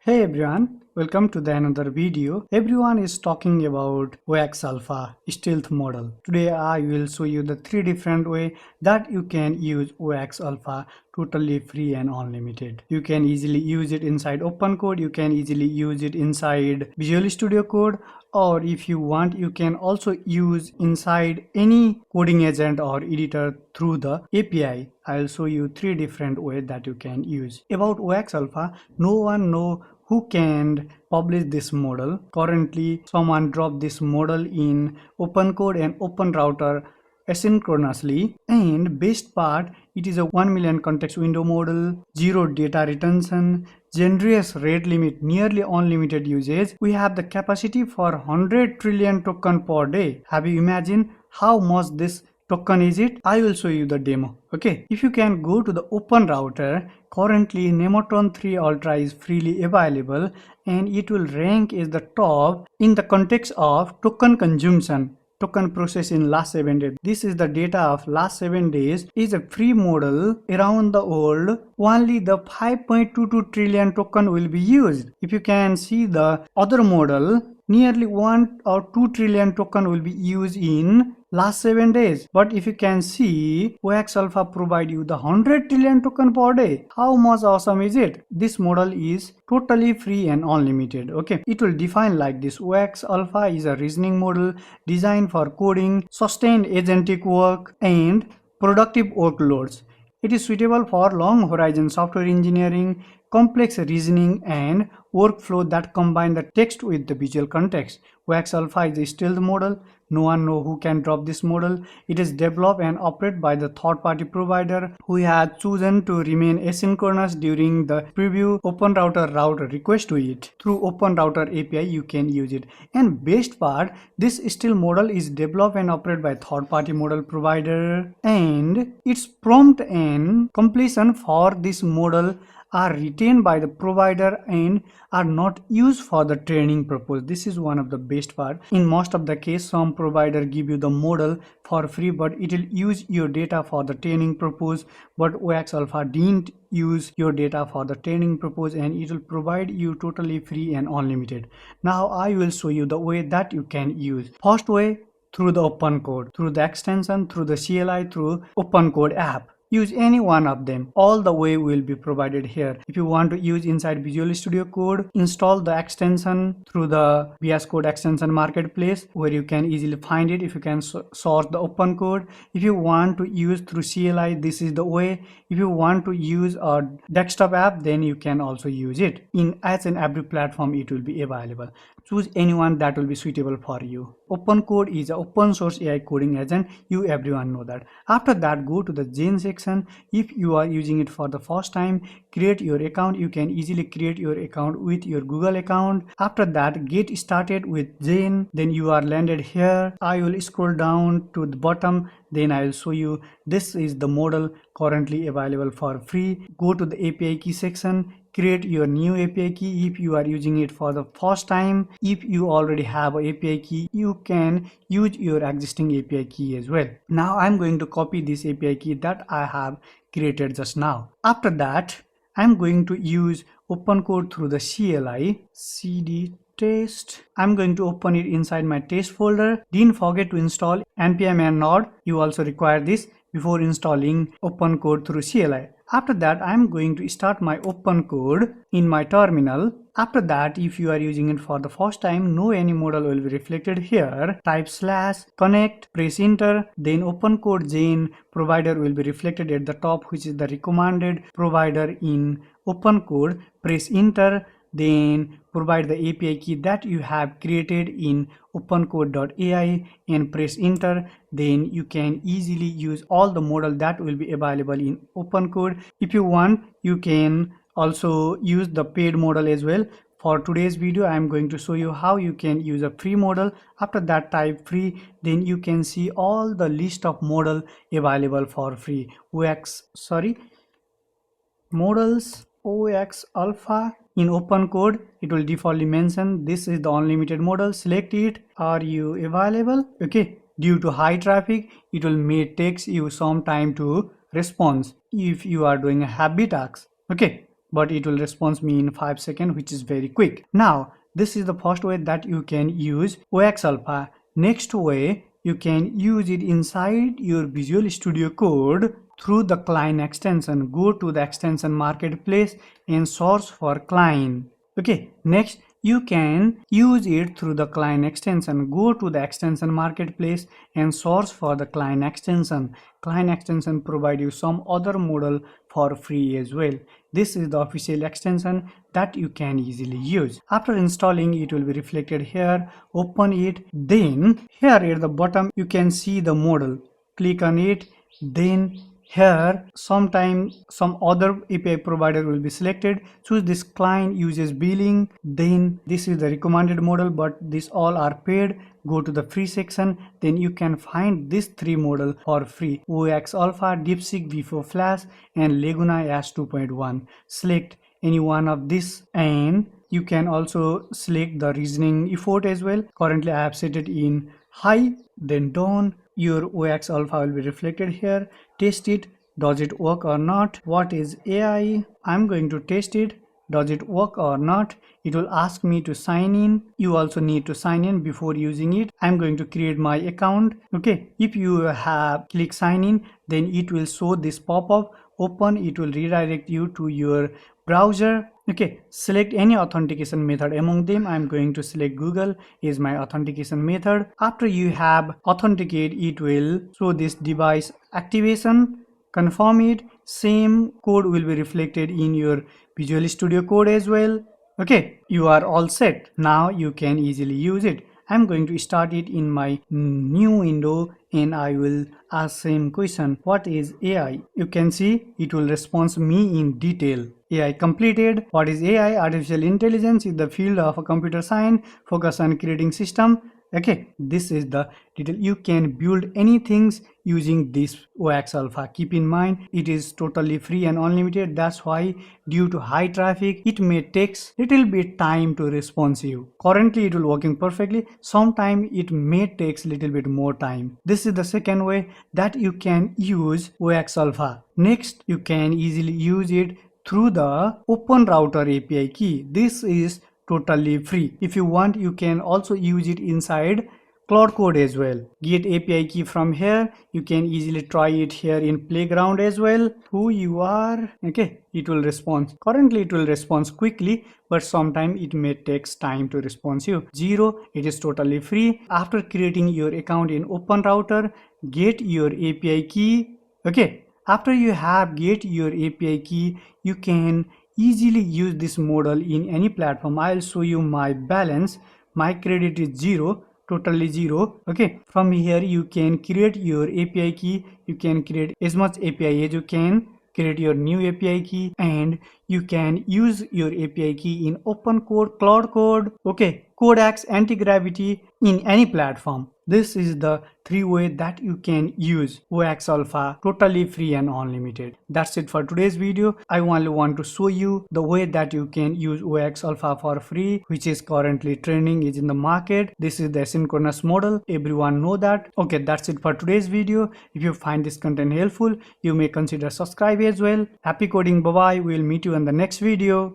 Hey everyone, welcome to the another video. Everyone is talking about OX Alpha stealth model. Today I will show you the three different way that you can use OX Alpha totally free and unlimited. You can easily use it inside OpenCode, you can easily use it inside Visual Studio Code, or if you want you can also use inside any coding agent or editor through the API. I'll show you three different ways that you can use. About OX Alpha, no one know who can publish this model. Currently someone dropped this model in OpenCode and OpenRouter asynchronously, and best part, it is a 1 million context window model, zero data retention, generous rate limit, nearly unlimited usage. We have the capacity for 100 trillion token per day. Have you imagined how much this token is it? I will show you the demo. Okay, if you can go to the OpenRouter, currently Nemotron 3 Ultra is freely available and it will rank as the top in the context of token consumption. Token process in last 7 days. This is the data of last 7 days. Is a free model around the world. Only the 5.22 trillion token will be used. If you can see the other model, nearly 1 or 2 trillion token will be used in last 7 days. But if you can see, OX Alpha provide you the 100 trillion token per day. How much awesome is it? This model is totally free and unlimited. Okay, it will define like this. OX Alpha is a reasoning model designed for coding, sustained agentic work, and productive workloads. It is suitable for long horizon software engineering, complex reasoning, and workflow that combine the text with the visual context. OX Alpha is a stealth model. No one knows who can drop this model. It is developed and operated by the third-party provider who has chosen to remain asynchronous during the preview. OpenRouter route a request to it. Through OpenRouter API, you can use it. And best part, this stealth model is developed and operated by third-party model provider, and its prompt and completion for this model are retained by the provider and are not used for the training purpose. This is one of the best part. In most of the case, some provider give you the model for free, but it will use your data for the training purpose. But OX Alpha didn't use your data for the training purpose, and it will provide you totally free and unlimited. Now I will show you the way that you can use. First way, through the OpenCode, through the extension, through the CLI, through OpenCode app. Use any one of them. All the way will be provided here. If you want to use inside Visual Studio Code, install the extension through the VS Code extension marketplace where you can easily find it. If you can source the OpenCode. If you want to use through CLI, this is the way. If you want to use a desktop app, then you can also use it. In as in every platform, it will be available. Choose anyone that will be suitable for you. OpenCode is an open source AI coding agent. You everyone know that. After that, go to the Gen section. If you are using it for the first time, create your account. You can easily create your account with your Google account. After that, get started with Gen. Then you are landed here. I will scroll down to the bottom. Then I will show you this is the model currently available for free. Go to the API key section. Create your new API key if you are using it for the first time. If you already have an API key, you can use your existing API key as well. Now I'm going to copy this API key that I have created just now. After that, I'm going to use OpenCode through the CLI, cd test. I'm going to open it inside my test folder. Didn't forget to install npm and node. You also require this before installing OpenCode through CLI. After that, I'm going to start my OpenCode in my terminal. After that, if you are using it for the first time, no any model will be reflected here. Type /connect, press enter, then OpenCode Gen provider will be reflected at the top, which is the recommended provider in OpenCode. Press enter, then provide the API key that you have created in opencode.ai and press enter. Then you can easily use all the model that will be available in OpenCode. If you want, you can also use the paid model as well. For today's video, I am going to show you how you can use a free model. After that, type free, then you can see all the list of model available for free. Models OX Alpha. In OpenCode, it will defaultly mention this is the unlimited model. Select it. Are you available? Okay. Due to high traffic, it may take you some time to respond if you are doing a heavy task. Okay. but it will respond me in 5 seconds, which is very quick. Now this is the first way that you can use OX Alpha. Next way, you can use it inside your Visual Studio Code through the Cline extension. Go to the extension marketplace and search for Cline. Okay, next you can use it through the Cline extension. Go to the extension marketplace and search for the Cline extension. Cline extension provide you some other model for free as well. This is the official extension that you can easily use. After installing, it will be reflected here. Open it. Then here at the bottom you can see the model. Click on it. Then here sometime some other API provider will be selected. Choose this client uses billing. Then this is the recommended model, but these all are paid. Go to the free section. Then you can find these 3 model for free: OX Alpha, DeepSeek V4 Flash, and Laguna S2.1. Select any one of this, and you can also select the reasoning effort as well. Currently I have set it in high. Then done. Your OX Alpha will be reflected here. Test it. Does it work or not? What is AI? I'm going to test it. Does it work or not? It will ask me to sign in. You also need to sign in before using it. I'm going to create my account. Okay, if you have click sign in, then it will show this pop-up. Open. It will redirect you to your browser. Okay, select any authentication method among them. I'm going to select Google is my authentication method. After you have authenticate, it will show this device activation. Confirm it. Same code will be reflected in your Visual Studio Code as well. Okay, you are all set. Now you can easily use it. I'm going to start it in my new window and I will ask same question. What is AI? You can see it will respond me in detail. AI completed. What is AI? Artificial intelligence is the field of a computer science focused on creating system. Okay, this is the detail. You can build anything using this OX Alpha. Keep in mind it is totally free and unlimited. That's why due to high traffic it may takes little bit time to responsive. Currently it will working perfectly. Sometime it may takes little bit more time. This is the second way that you can use OX Alpha. Next, you can easily use it through the OpenRouter API key. This is totally free. If you want, you can also use it inside Cloud Code as well. Get API key from here. You can easily try it here in Playground as well. Who you are? Okay, it will respond. Currently it will respond quickly, but sometime it may takes time to respond you. 0, it is totally free. After creating your account in OpenRouter, get your API key. Okay, after you have get your API key, you can easily use this model in any platform. I'll show you my balance. My credit is 0, totally 0. Okay, from here you can create your API key. You can create as much API as you can. Create your new API key and you can use your API key in OpenCode, Cloud Code, okay, Codex, Anti-Gravity, in any platform. This is the 3 ways that you can use OX Alpha totally free and unlimited. That's it for today's video. I only want to show you the way that you can use OX Alpha for free, which is currently trending, is in the market. This is the asynchronous model. Everyone know that. Okay, that's it for today's video. If you find this content helpful, you may consider subscribe as well. Happy coding. Bye bye. We'll meet you in the next video.